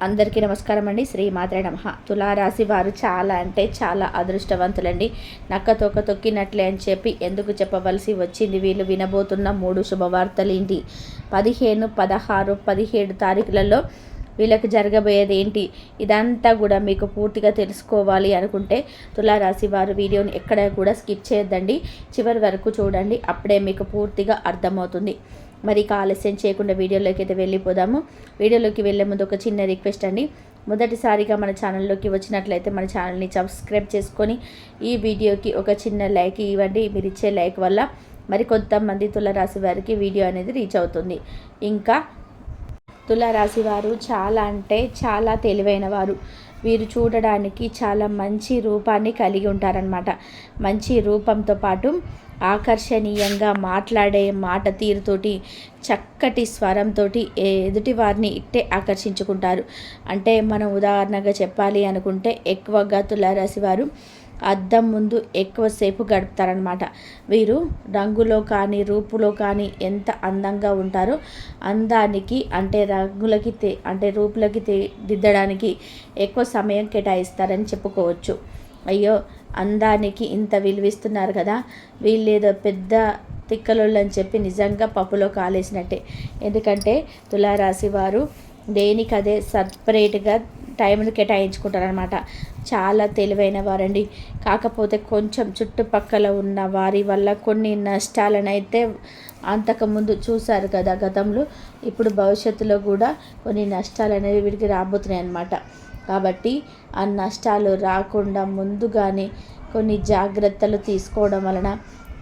అందరికీ నమస్కారం అండి. శ్రీ మాత్రే నమః. తులారాశి వారు చాలా అంటే చాలా అదృష్టవంతులండి. నక్క తోక తొక్కినట్లే అని చెప్పి ఎందుకు చెప్పవలసి వచ్చింది. వీళ్ళు వినబోతున్న 3 శుభవార్తలు ఏంటి? 15, 16, 17 తారీఖులలో వీళ్ళకి జరగబోయేది ఏంటి? ఇదంతా కూడా మీకు పూర్తిగా తెలుసుకోవాలి అనుకుంటే తులారాశి వారు వీడియోని ఎక్కడ కూడా స్కిప్ చేయొద్దండి. చివరి వరకు చూడండి, అప్పుడే మీకు పూర్తిగా అర్థమవుతుంది. మరి ఆలస్యం చేయకుండా వీడియోలోకి అయితే వెళ్ళిపోదాము. వీడియోలోకి వెళ్ళే ముందు ఒక చిన్న రిక్వెస్ట్ అండి. మొదటిసారిగా మన ఛానల్లోకి వచ్చినట్లయితే మన ఛానల్ని సబ్స్క్రైబ్ చేసుకొని ఈ వీడియోకి ఒక చిన్న లైక్ ఇవ్వండి. మీరు ఇచ్చే లైక్ వల్ల మరి కొంతమంది తులారాశి వారికి వీడియో అనేది రీచ్ అవుతుంది. ఇంకా తులారాశి వారు చాలా అంటే చాలా తెలివైన వారు. వీరు చూడడానికి చాలా మంచి రూపాన్ని కలిగి ఉంటారనమాట. మంచి రూపంతో పాటు ఆకర్షణీయంగా మాట్లాడే మాట తీరుతోటి, చక్కటి స్వరంతో ఎదుటి వారిని ఇట్టే ఆకర్షించుకుంటారు. అంటే మనం ఉదాహరణగా చెప్పాలి అనుకుంటే ఎక్కువగా తులారాశి వారు అద్దం ముందు ఎక్కువసేపు గడుపుతారనమాట. వీరు రంగులో కానీ రూపులో కానీ ఎంత అందంగా ఉంటారో అందానికి అంటే రంగులకి రూపులకి దిద్దడానికి ఎక్కువ సమయం కేటాయిస్తారని చెప్పుకోవచ్చు. అయ్యో, అందానికి ఇంత విలువిస్తున్నారు కదా, వీళ్ళేదో పెద్ద తిక్కలోళ్ళని చెప్పి నిజంగా పప్పులో కాలేసినట్టే. ఎందుకంటే తులారాశి వారు దేనికదే సపరేట్గా టైంను కేటాయించుకుంటారనమాట. చాలా తెలివైన వారండి. కాకపోతే కొంచెం చుట్టుపక్కల ఉన్న వారి వల్ల కొన్ని నష్టాలనైతే అంతకుముందు చూశారు కదా గతంలో. ఇప్పుడు భవిష్యత్తులో కూడా కొన్ని నష్టాలు అనేవి వీరికి రాబోతున్నాయి అన్నమాట. కాబట్టి ఆ నష్టాలు రాకుండా ముందుగానే కొన్ని జాగ్రత్తలు తీసుకోవడం వలన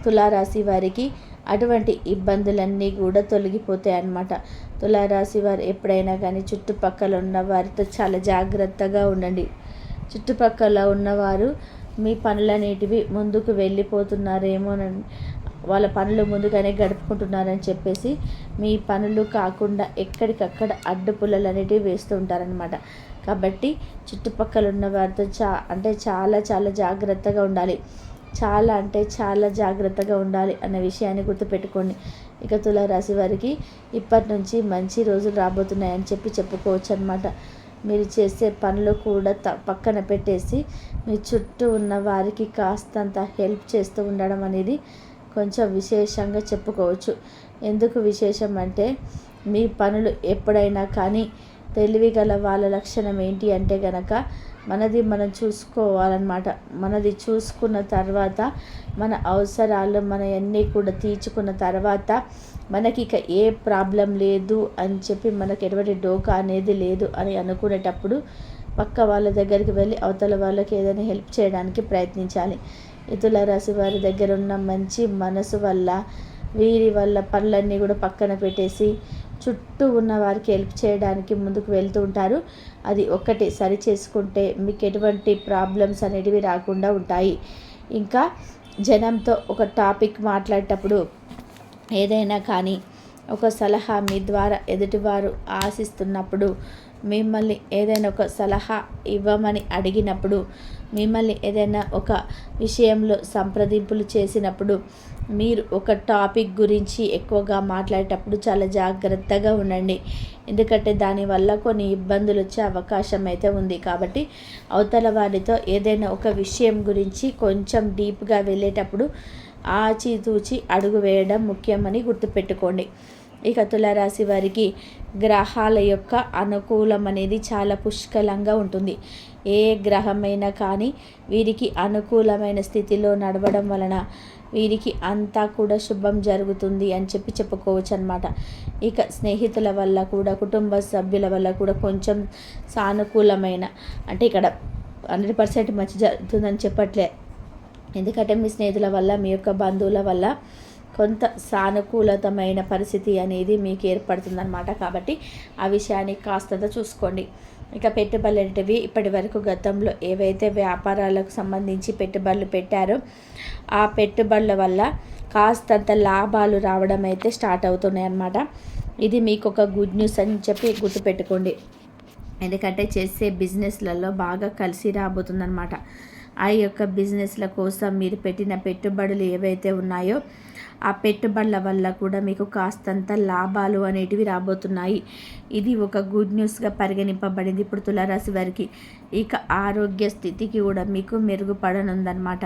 తులారాశి వారికి అటువంటి ఇబ్బందులన్నీ కూడా తొలగిపోతాయి అన్నమాట. తులారాశి వారు ఎప్పుడైనా కానీ చుట్టుపక్కల ఉన్న వారితో చాలా జాగ్రత్తగా ఉండండి. చుట్టుపక్కల ఉన్నవారు మీ పనులనేటివి ముందుకు వెళ్ళిపోతున్నారేమోనని, వాళ్ళ పనులు ముందుగానే గడుపుకుంటున్నారని చెప్పేసి మీ పనులు కాకుండా ఎక్కడికక్కడ అడ్డుపుల్లలు అనేటివి వేస్తూ ఉంటారనమాట. కాబట్టి చుట్టుపక్కల ఉన్న వారితో చాలా జాగ్రత్తగా ఉండాలి. చాలా అంటే చాలా జాగ్రత్తగా ఉండాలి అన్న విషయాన్ని గుర్తుపెట్టుకోండి. ఇక తులారాశి వారికి ఇప్పటి నుంచి మంచి రోజులు రాబోతున్నాయని చెప్పుకోవచ్చు అనమాట. మీరు చేసే పనులు కూడా పక్కన పెట్టేసి మీ చుట్టూ ఉన్న వారికి కాస్తంత హెల్ప్ చేస్తూ ఉండడం అనేది కొంచెం విశేషంగా చెప్పుకోవచ్చు. ఎందుకు విశేషం అంటే, మీ పనులు ఎప్పుడైనా కానీ తెలివిగల వాళ్ళ లక్షణం ఏంటి అంటే గనక మనది మనం చూసుకోవాలన్నమాట. మనది చూసుకున్న తర్వాత మన అవసరాలు అన్నీ కూడా తీర్చుకున్న తర్వాత మనకి ఇక ఏ ప్రాబ్లం లేదు అని చెప్పి మనకు ఎటువంటి డోకా అనేది లేదు అని అనుకునేటప్పుడు పక్క వాళ్ళ దగ్గరికి వెళ్ళి అవతల వాళ్ళకి ఏదైనా హెల్ప్ చేయడానికి ప్రయత్నించాలి. తులారాశి వారి దగ్గర ఉన్న మంచి మనసు వల్ల వీరి వల్ల పనులన్నీ కూడా పక్కన పెట్టేసి చుట్టూ ఉన్న వారికి హెల్ప్ చేయడానికి ముందుకు వెళ్తూ ఉంటారు. అది ఒక్కటి సరి చేసుకుంటే మీకు ఎటువంటి ప్రాబ్లమ్స్ అనేటివి రాకుండా ఉంటాయి. ఇంకా జనంతో ఒక టాపిక్ మాట్లాడేటప్పుడు ఏదైనా కానీ ఒక సలహా మీ ద్వారా ఎదుటివారు ఆశిస్తున్నప్పుడు, మిమ్మల్ని ఏదైనా ఒక సలహా ఇవ్వమని అడిగినప్పుడు, మిమ్మల్ని ఏదైనా ఒక విషయంలో సంప్రదింపులు చేసినప్పుడు, మీరు ఒక టాపిక్ గురించి ఎక్కువగా మాట్లాడేటప్పుడు చాలా జాగ్రత్తగా ఉండండి. ఎందుకంటే దానివల్ల కొన్ని ఇబ్బందులు వచ్చే అవకాశం అయితే ఉంది. కాబట్టి అవతల వారితో ఏదైనా ఒక విషయం గురించి కొంచెం డీప్గా వెళ్ళేటప్పుడు ఆచితూచి అడుగు వేయడం ముఖ్యమని గుర్తుపెట్టుకోండి. ఇక తులారాశి వారికి గ్రహాల యొక్క అనుకూలం అనేది చాలా పుష్కలంగా ఉంటుంది. ఏ గ్రహమైనా కానీ వీరికి అనుకూలమైన స్థితిలో నడవడం వలన వీరికి అంతా కూడా శుభం జరుగుతుంది అని చెప్పుకోవచ్చు అనమాట. ఇక స్నేహితుల వల్ల కూడా, కుటుంబ సభ్యుల వల్ల కూడా కొంచెం సానుకూలమైన అంటే ఇక్కడ 100% మంచి జరుగుతుందని చెప్పట్లే. ఎందుకంటే మీ స్నేహితుల వల్ల, మీ యొక్క బంధువుల వల్ల కొంత సానుకూలతమైన పరిస్థితి అనేది మీకు ఏర్పడుతుందన్నమాట. కాబట్టి ఆ విషయాన్ని కాస్తంత చూసుకోండి. ఇక పెట్టుబడులు అనేటివి ఇప్పటి వరకు గతంలో ఏవైతే వ్యాపారాలకు సంబంధించి పెట్టుబడులు పెట్టారో ఆ పెట్టుబడుల వల్ల కాస్తంత లాభాలు రావడం అయితే స్టార్ట్ అవుతున్నాయి అన్నమాట. ఇది మీకు ఒక గుడ్ న్యూస్ అని చెప్పి గుర్తుపెట్టుకోండి. ఎందుకంటే చేసే బిజినెస్లలో బాగా కలిసి రాబోతుందన్నమాట. ఆ యొక్క బిజినెస్ల కోసం మీరు పెట్టిన పెట్టుబడులు ఏవైతే ఉన్నాయో ఆ పెట్టుబడుల వల్ల కూడా మీకు కాస్తంత లాభాలు అనేటివి రాబోతున్నాయి. ఇది ఒక గుడ్ న్యూస్గా పరిగణింపబడింది ఇప్పుడు తులారాశి వారికి. ఇక ఆరోగ్య స్థితికి కూడా మీకు మెరుగుపడనుందన్నమాట.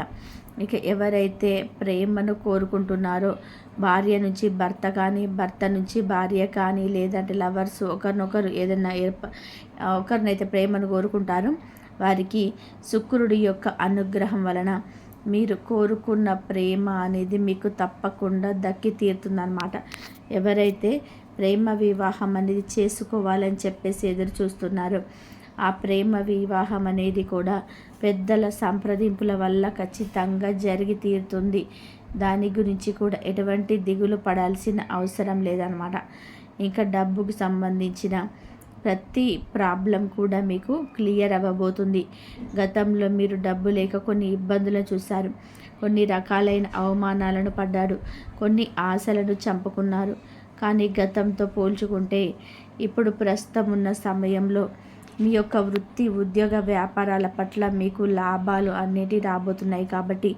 ఇక ఎవరైతే ప్రేమను కోరుకుంటున్నారో, భార్య నుంచి భర్త కానీ, భర్త నుంచి భార్య కానీ, లేదంటే లవర్స్ ఒకరినొకరు ఏదైనా ఒకరినైతే ప్రేమను కోరుకుంటారో వారికి శుక్రుడి యొక్క అనుగ్రహం వలన మీరు కోరుకున్న ప్రేమ అనేది మీకు తప్పకుండా దక్కి తీరుతుందన్నమాట. ఎవరైతే ప్రేమ వివాహం అనేది చేసుకోవాలని చెప్పేసి ఎదురు చూస్తున్నారో ఆ ప్రేమ వివాహం అనేది కూడా పెద్దల సంప్రదింపుల వల్ల ఖచ్చితంగా జరిగి తీరుతుంది. దాని గురించి కూడా ఎటువంటి దిగులు పడాల్సిన అవసరం లేదనమాట. ఇంకా డబ్బుకు సంబంధించిన ప్రతి ప్రాబ్లం కూడా మీకు క్లియర్ అవ్వబోతుంది. గతంలో మీరు డబ్బు లేక కొన్ని ఇబ్బందులను చూశారు, కొన్ని రకాలైన అవమానాలను పడ్డారు, కొన్ని ఆశలను చంపుకున్నారు. కానీ గతంతో పోల్చుకుంటే ఇప్పుడు ప్రస్తుతం ఉన్న సమయంలో మీ యొక్క వృత్తి, ఉద్యోగ, వ్యాపారాల పట్ల మీకు లాభాలు అనేవి రాబోతున్నాయి. కాబట్టి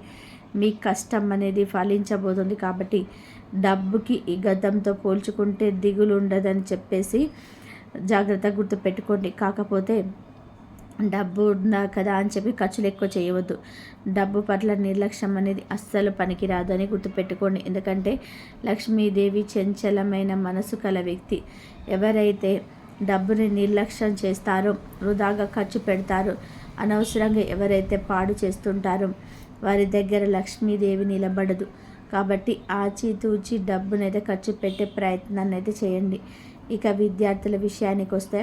మీ కష్టం అనేది ఫలించబోతుంది. కాబట్టి డబ్బుకి ఈ గతంతో పోల్చుకుంటే దిగులు ఉండదని చెప్పేసి జాగ్రత్తగా గుర్తుపెట్టుకోండి. కాకపోతే డబ్బు ఉందా కదా అని చెప్పి ఖర్చులు ఎక్కువ చేయవద్దు. డబ్బు పట్ల నిర్లక్ష్యం అనేది అస్సలు పనికిరాదు అని గుర్తుపెట్టుకోండి. ఎందుకంటే లక్ష్మీదేవి చంచలమైన మనసు కల వ్యక్తి. ఎవరైతే డబ్బుని నిర్లక్ష్యం చేస్తారో, వృధాగా ఖర్చు పెడతారో, అనవసరంగా ఎవరైతే పాడు చేస్తుంటారో వారి దగ్గర లక్ష్మీదేవి నిలబడదు. కాబట్టి ఆచితూచి డబ్బునైతే ఖర్చు పెట్టే ప్రయత్నాన్ని అయితే చేయండి. ఇక విద్యార్థుల విషయానికి వస్తే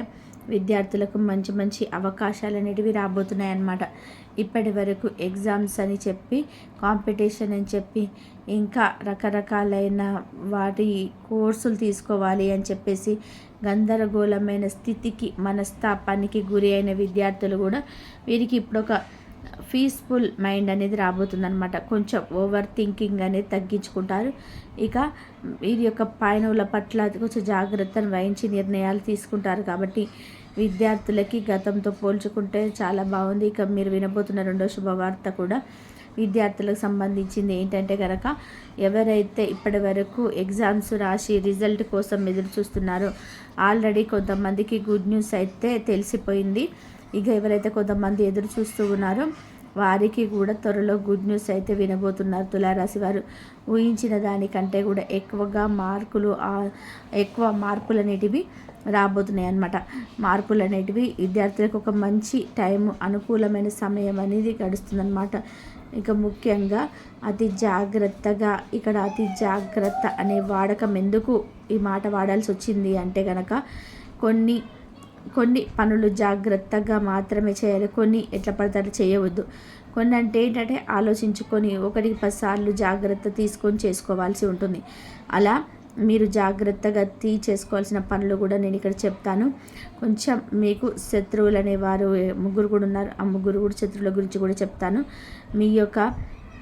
విద్యార్థులకు మంచి మంచి అవకాశాలు అనేటివి రాబోతున్నాయి అన్నమాట. ఇప్పటి వరకు ఎగ్జామ్స్ అని చెప్పి, కాంపిటీషన్ అని చెప్పి, ఇంకా రకరకాలైన వాటి కోర్సులు తీసుకోవాలి అని చెప్పేసి గందరగోళమైన స్థితికి, మనస్తాపానికి గురి అయిన విద్యార్థులు కూడా వీరికి ఇప్పుడు ఒక పీస్ఫుల్ మైండ్ అనేది రాబోతుందన్నమాట. కొంచెం ఓవర్ థింకింగ్ అనేది తగ్గించుకుంటారు. ఇక వీరి యొక్క పైనవుల పట్ల కొంచెం జాగ్రత్తను వహించి నిర్ణయాలు తీసుకుంటారు. కాబట్టి విద్యార్థులకి గతంతో పోల్చుకుంటే చాలా బాగుంది. ఇక మీరు వినబోతున్న రెండో శుభవార్త కూడా విద్యార్థులకు సంబంధించింది. ఏంటంటే కనుక ఎవరైతే ఇప్పటి వరకు ఎగ్జామ్స్ రాసి రిజల్ట్ కోసం ఎదురు చూస్తున్నారో ఆల్రెడీ కొంతమందికి గుడ్ న్యూస్ అయితే తెలిసిపోయింది. ఇక ఎవరైతే కొంతమంది ఎదురు చూస్తూ ఉన్నారో వారికి కూడా త్వరలో గుడ్ న్యూస్ అయితే వినబోతున్నారు. తులారాశి వారు ఊహించిన దానికంటే కూడా ఎక్కువ మార్పులు అనేటివి రాబోతున్నాయి అన్నమాట. మార్పులు అనేటివి విద్యార్థులకు ఒక మంచి టైం, అనుకూలమైన సమయం అనేది గడుస్తుందన్నమాట. ఇక ముఖ్యంగా అతి జాగ్రత్త అనే వాడకం ఎందుకు ఈ మాట వాడాల్సి వచ్చింది అంటే కనుక కొన్ని పనులు జాగ్రత్తగా మాత్రమే చేయాలి. కొన్ని ఎట్లా పడితే అట్లా చేయవద్దు. కొన్ని అంటే ఏంటంటే ఆలోచించుకొని 1-10 సార్లు జాగ్రత్త తీసుకొని చేసుకోవాల్సి ఉంటుంది. అలా మీరు జాగ్రత్తగా చేసుకోవాల్సిన పనులు కూడా నేను ఇక్కడ చెప్తాను. కొంచెం మీకు శత్రువులు అనేవారు 3 కూడా ఉన్నారు. ఆ 3 కూడా శత్రువుల గురించి కూడా చెప్తాను. మీ యొక్క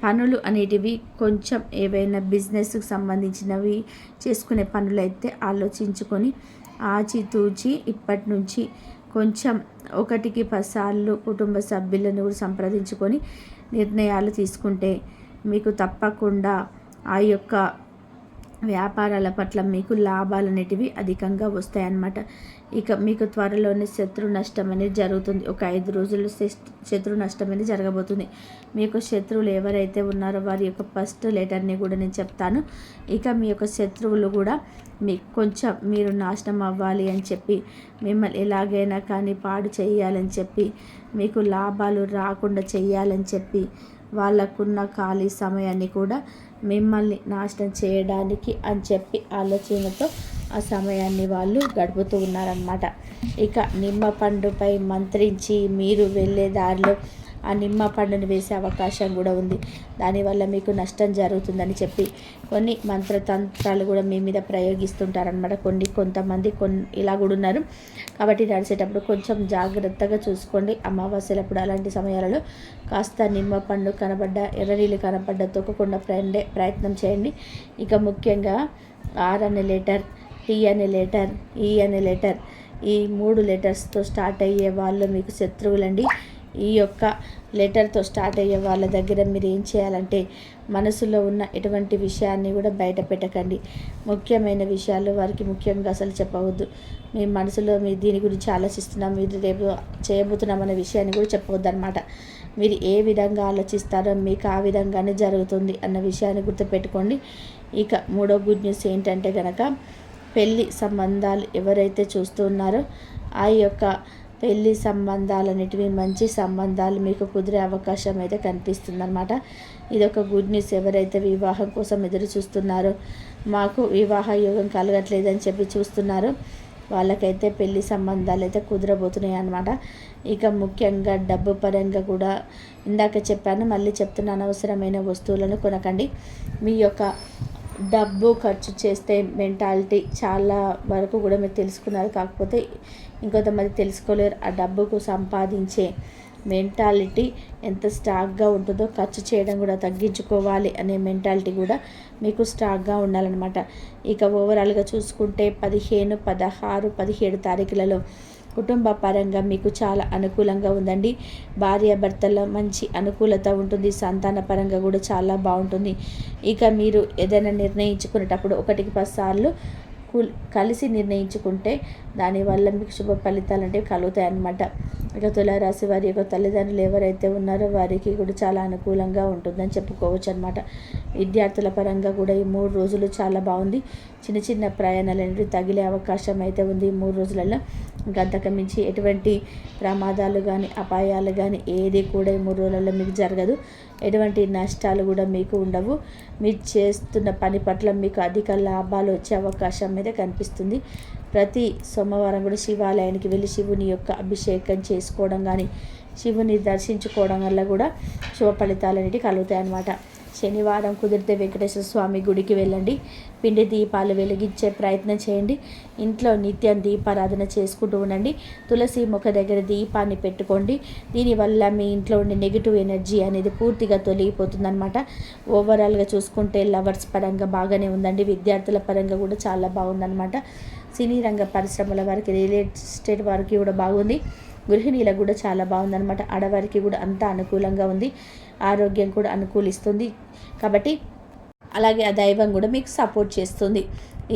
పనులు అనేటివి కొంచెం ఏవైనా బిజినెస్కి సంబంధించినవి చేసుకునే పనులు అయితే ఆలోచించుకొని ఆచితూచి ఇప్పటి నుంచి కొంచెం 1-10 సార్లు కుటుంబ సభ్యులను కూడా సంప్రదించుకొని నిర్ణయాలు తీసుకుంటే మీకు తప్పకుండా ఆ యొక్క వ్యాపారాల పట్ల మీకు లాభాలు అనేటివి అధికంగా వస్తాయన్నమాట. ఇక మీకు త్వరలోనే శత్రు నష్టం అనేది జరుగుతుంది. ఒక 5 రోజుల్లో శత్రు నష్టం అనేది జరగబోతుంది. మీకు శత్రువులు ఎవరైతే ఉన్నారో వారి యొక్క ఫస్ట్ లెటర్ని కూడా నేను చెప్తాను. ఇక మీ యొక్క శత్రువులు కూడా కొంచెం మీరు నాశనం అవ్వాలి అని చెప్పి, మిమ్మల్ని ఎలాగైనా కానీ పాడు చేయాలని చెప్పి, మీకు లాభాలు రాకుండా చేయాలని చెప్పి, వాళ్ళకున్న ఖాళీ సమయాన్ని కూడా మిమ్మల్ని నాశనం చేయడానికి అని చెప్పి ఆలోచనతో ఆ సమయాన్ని వాళ్ళు గడుపుతూ ఉన్నారన్నమాట. ఇక నిమ్మ పండుపై మంత్రించి మీరు వెళ్ళే దారిలో ఆ నిమ్మ పండుని వేసే అవకాశం కూడా ఉంది. దానివల్ల మీకు నష్టం జరుగుతుందని చెప్పి కొన్ని మంత్రతంత్రాలు కూడా మీ మీద ప్రయోగిస్తుంటారనమాట. కొంతమంది ఇలా కూడా ఉన్నారు. కాబట్టి నడిచేటప్పుడు కొంచెం జాగ్రత్తగా చూసుకోండి. అమావాస్యలప్పుడు అలాంటి సమయాలలో కాస్త నిమ్మ పండు కనబడ్డ, ఎర్రనీళ్ళు కనబడ్డ తొక్కకుండా ప్రయత్నం చేయండి. ఇక ముఖ్యంగా R అనే లెటర్, T అనే లెటర్, E అనే లెటర్, ఈ 3 లెటర్స్తో స్టార్ట్ అయ్యే వాళ్ళు మీకు శత్రువులండి. ఈ యొక్క లెటర్తో స్టార్ట్ అయ్యే వాళ్ళ దగ్గర మీరు ఏం చేయాలంటే మనసులో ఉన్న ఎటువంటి విషయాన్ని కూడా బయట పెట్టకండి. ముఖ్యమైన విషయాలు వారికి ముఖ్యంగా అసలు చెప్పవద్దు. మీ మనసులో మీ దీని గురించి ఆలోచిస్తున్నాం, మీరు రేపు చేయబోతున్నాం అనే విషయాన్ని కూడా చెప్పవద్దు అనమాట. మీరు ఏ విధంగా ఆలోచిస్తారో మీకు ఆ విధంగానే జరుగుతుంది అన్న విషయాన్ని గుర్తుపెట్టుకోండి. ఇక మూడో గుడ్ న్యూస్ ఏంటంటే కనుక, పెళ్ళి సంబంధాలు ఎవరైతే చూస్తున్నారో ఆ యొక్క పెళ్ళి సంబంధాలన్నిటివి మంచి సంబంధాలు మీకు కుదిరే అవకాశం అయితే కనిపిస్తుందన్నమాట. ఇదొక గుడ్ న్యూస్. ఎవరైతే వివాహం కోసం ఎదురు చూస్తున్నారో, మాకు వివాహ యోగం కలగట్లేదని చెప్పి చూస్తున్నారో వాళ్ళకైతే పెళ్లి సంబంధాలు అయితే కుదరబోతున్నాయి అన్నమాట. ఇక ముఖ్యంగా డబ్బు పరంగా కూడా ఇందాక చెప్పాను, మళ్ళీ చెప్తున్నాను, అనవసరమైన వస్తువులను కొనకండి. మీ యొక్క డబ్బు ఖర్చు చేస్తే మెంటాలిటీ చాలా వరకు కూడా మీరు తెలుసుకున్నారు. కాకపోతే ఇంకొంతమంది తెలుసుకోలేరు. ఆ డబ్బుకు సంపాదించే మెంటాలిటీ ఎంత స్ట్రాంగ్గా ఉంటుందో ఖర్చు చేయడం కూడా తగ్గించుకోవాలి అనే మెంటాలిటీ కూడా మీకు స్ట్రాంగ్గా ఉండాలన్నమాట. ఇక ఓవరాల్గా చూసుకుంటే 15, 16, 17 తారీఖులలో కుటుంబ పరంగా మీకు చాలా అనుకూలంగా ఉందండి. భార్యాభర్తల మంచి అనుకూలత ఉంటుంది. సంతాన పరంగా కూడా చాలా బాగుంటుంది. ఇక మీరు ఏదైనా నిర్ణయించుకునేటప్పుడు 1కి 10 సార్లు కలిసి నిర్ణయించుకుంటే దానివల్ల మీకు శుభ ఫలితాలు అంటే కలుగుతాయి అన్నమాట. ఇక తులారాశి వారి యొక్క తల్లిదండ్రులు ఎవరైతే ఉన్నారో వారికి కూడా చాలా అనుకూలంగా ఉంటుందని చెప్పుకోవచ్చు అనమాట. విద్యార్థుల పరంగా కూడా ఈ 3 రోజులు చాలా బాగుంది. చిన్న చిన్న ప్రయాణాలు అనేవి తగిలే అవకాశం అయితే ఉంది ఈ 3 రోజులలో. ఇంకా అంతకు మించి ఎటువంటి ప్రమాదాలు కానీ అపాయాలు కానీ ఏది కూడా ఈ 3 రోజులలో మీకు జరగదు. ఎటువంటి నష్టాలు కూడా మీకు ఉండవు. మీరు చేస్తున్న పని పట్ల మీకు అధిక లాభాలు వచ్చే అవకాశం అయితే కనిపిస్తుంది. ప్రతి సోమవారం కూడా శివాలయానికి వెళ్ళి శివుని యొక్క అభిషేకం చేసుకోవడం కానీ శివుని దర్శించుకోవడం వల్ల కూడా శుభ ఫలితాలు అనేవి కలుగుతాయి అన్నమాట. శనివారం కుదిరితే వెంకటేశ్వర స్వామి గుడికి వెళ్ళండి. పిండి దీపాలు వెలిగించే ప్రయత్నం చేయండి. ఇంట్లో నిత్యం దీపారాధన చేసుకుంటూ ఉండండి. తులసి మొక్క దగ్గర దీపాన్ని పెట్టుకోండి. దీనివల్ల మీ ఇంట్లో ఉండే నెగిటివ్ ఎనర్జీ అనేది పూర్తిగా తొలగిపోతుందన్నమాట. ఓవరాల్గా చూసుకుంటే లవర్స్ పరంగా బాగానే ఉందండి. విద్యార్థుల పరంగా కూడా చాలా బాగుందన్నమాట. సినీ రంగ పరిశ్రమల వారికి, రియల్ ఎస్టేట్ వారికి కూడా బాగుంది. గృహిణీలకు కూడా చాలా బాగుందన్నమాట. ఆడవారికి కూడా అంతా అనుకూలంగా ఉంది. ఆరోగ్యం కూడా అనుకూలిస్తుంది. కాబట్టి అలాగే ఆ దైవం కూడా మీకు సపోర్ట్ చేస్తుంది.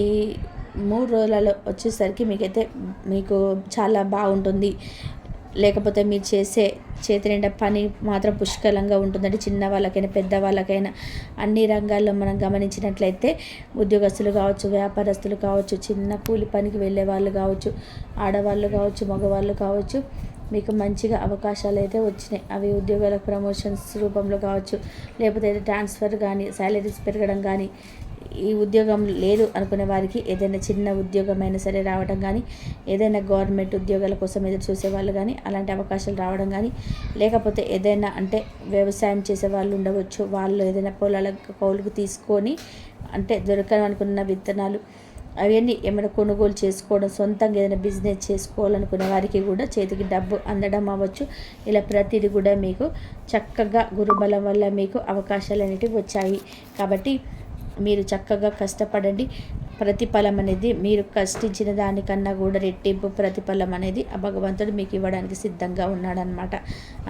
ఈ 3 రోజులలో వచ్చేసరికి మీకు చాలా బాగుంటుంది. లేకపోతే మీరు చేసే చేతి నిండా పని మాత్రం పుష్కలంగా ఉంటుందండి. చిన్న వాళ్ళకైనా పెద్దవాళ్ళకైనా అన్ని రంగాల్లో మనం గమనించినట్లయితే ఉద్యోగస్తులు కావచ్చు, వ్యాపారస్తులు కావచ్చు, చిన్న కూలి పనికి వెళ్ళే వాళ్ళు కావచ్చు, ఆడవాళ్ళు కావచ్చు, మగవాళ్ళు కావచ్చు, మీకు మంచిగా అవకాశాలు అయితే వచ్చినాయి. అవి ఉద్యోగాలకు ప్రమోషన్స్ రూపంలో కావచ్చు, లేకపోతే ట్రాన్స్ఫర్ కానీ, శాలరీస్ పెరగడం కానీ, ఈ ఉద్యోగం లేదు అనుకునే వారికి ఏదైనా చిన్న ఉద్యోగం అయినా సరే రావడం కానీ, ఏదైనా గవర్నమెంట్ ఉద్యోగాల కోసం ఎదురు చూసే వాళ్ళు కానీ అలాంటి అవకాశాలు రావడం కానీ, లేకపోతే ఏదైనా అంటే వ్యవసాయం చేసే వాళ్ళు ఉండవచ్చు, వాళ్ళు ఏదైనా పొలాల కౌలుకు తీసుకొని అంటే దొరకనుకున్న విత్తనాలు అవన్నీ ఏమైనా కొనుగోలు చేసుకోవడం, సొంతంగా ఏదైనా బిజినెస్ చేసుకోవాలనుకునే వారికి కూడా చేతికి డబ్బు అందడం అవ్వచ్చు. ఇలా ప్రతిదీ కూడా మీకు చక్కగా గురుబలం వల్ల మీకు అవకాశాలు అనేటివి వచ్చాయి. కాబట్టి మీరు చక్కగా కష్టపడండి. ప్రతిఫలం అనేది మీరు కష్టించిన దానికన్నా కూడా రెట్టింపు ప్రతిఫలం అనేది ఆ భగవంతుడు మీకు ఇవ్వడానికి సిద్ధంగా ఉన్నాడనమాట.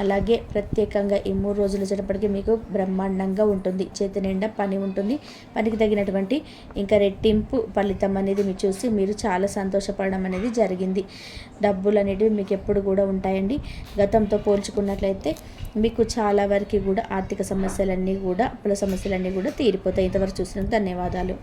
అలాగే ప్రత్యేకంగా ఈ 3 రోజులు వచ్చేటప్పటికి మీకు బ్రహ్మాండంగా ఉంటుంది. చేతి నిండా పని ఉంటుంది. పనికి తగినటువంటి ఇంకా రెట్టింపు ఫలితం అనేది మీరు చూసి మీరు చాలా సంతోషపడడం అనేది జరిగింది. డబ్బులు అనేటివి మీకు ఎప్పుడు కూడా ఉంటాయండి. గతంతో పోల్చుకున్నట్లయితే మీకు చాలా వరకు కూడా ఆర్థిక సమస్యలన్నీ కూడా అప్పుల సమస్యలన్నీ కూడా తీరిపోతాయి. ఇంతవరకు చూసినందుకు ధన్యవాదాలు.